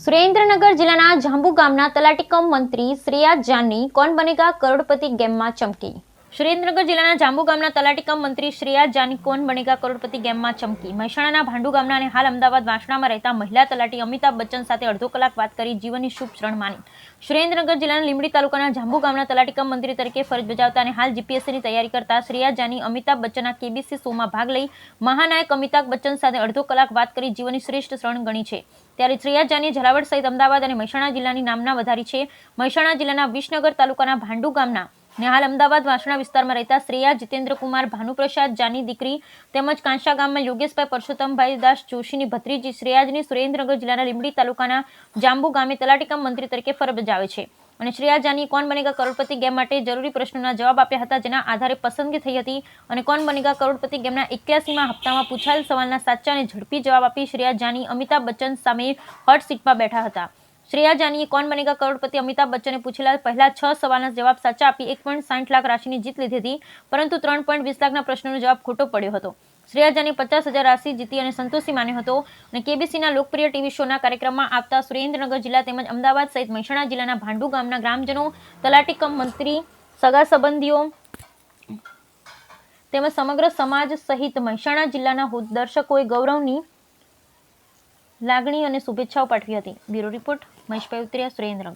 સુરેન્દ્રનગર જિલ્લાના જાંબુ ગામના તલાટી કમ મંત્રી શ્રેયા જાની કોણ બનેગા કરોડપતિ ગેમમાં ચમકી। સુરેન્દ્રનગર જિલ્લાના જાંબુ ગામના તલાટી કમ મંત્રી શ્રેયા જાની કોણ બનેગા કરોડપતિ ગેમમાં ચમકી। મહેસાણાના ભાંડુ ગામના અને હાલ અમદાવાદ વાસણામાં રહેતા મહિલા તલાટી અમિતાભ બચ્ચન સાથે અડધો કલાક વાત કરી જીવનની શુભ ક્ષણ માની। સુરેન્દ્રનગર જિલ્લાના લીંબડી તાલુકાના જાંબુ ગામના તલાટી કમ મંત્રી તરીકે ફરજ બજાવતા અને હાલ જીપીએસસીની તૈયારી કરતા શ્રેયા જાની અમિતાભ બચ્ચનના કેબીસી શોમાં ભાગ લઈ મહાનાયક અમિતાભ બચ્ચન સાથે અડધો કલાક વાત કરી જીવનની શ્રેષ્ઠ ક્ષણ ગણી છે। ત્યારે શ્રેયા જાનીએ ઝાલાવાડ સહિત અમદાવાદ અને મહેસાણા જિલ્લાની નામના વધારી છે। મહેસાણા જિલ્લાના વિસનગર તાલુકાના ભાંડુ ગામના ને હાલ અમદાવાદ વાસણા વિસ્તારમાં રહેતા શ્રેયા જીતેન્દ્રકુમાર ભાનુપ્રસાદ જાની દીકરી તેમજ કાંસા ગામમાં યોગેશભાઈ પરસોત્તમભાઈ દાસ જોશીની ભત્રીજી શ્રેયાજની સુરેન્દ્રનગર જિલ્લાના લીંબડી તાલુકાના જાંબુ ગામે તલાટી કમ મંત્રી તરીકે ફરજ બજાવે છે અને શ્રેયા જાની કોણ બનેગા કરોડપતિ ગેમ માટે જરૂરી પ્રશ્નોના જવાબ આપ્યા હતા, જેના આધારે પસંદગી થઈ હતી અને કોણ બનેગા કરોડપતિ ગેમના 81મા હપ્તામાં પૂછાયેલ સવાલના સાચા અને ઝડપી જવાબ આપી શ્રેયા જાની અમિતાભ બચ્ચન સામે હોટ સીટમાં બેઠા હતા। શ્રેયા જાનીએ કોણ બનેગા કરોડપતિ અમિતાભ બચ્ચને પૂછેલા પહેલા 6 સવાલના જવાબ સાચા આપી 1.60 લાખ રાશિની જીત લીધી હતી, પરંતુ 3.20 લાખના પ્રશ્નનો જવાબ ખોટો પડ્યો હતો। શ્રેયા જાની 50,000 રાશિ જીતી અને સંતોષી માન્યો હતો અને કેબીસીના લોકપ્રિય ટીવી શોના કાર્યક્રમમાં આવતા સુરેન્દ્રનગર જિલ્લા તેમજ અમદાવાદ સહિત મહેસાણા જિલ્લાના ભાંડુ ગામના ગ્રામજનો, તલાટી કમ મંત્રી, સગા સંબંધીઓ તેમજ સમગ્ર સમાજ સહિત મહેસાણા જિલ્લાના દર્શકોએ ગૌરવની લાગણી અને શુભેચ્છાઓ પાઠવી હતી। બ્યુરો રિપોર્ટ મહેશભાઈ ઉતરિયા, સુરેન્દ્રનગર।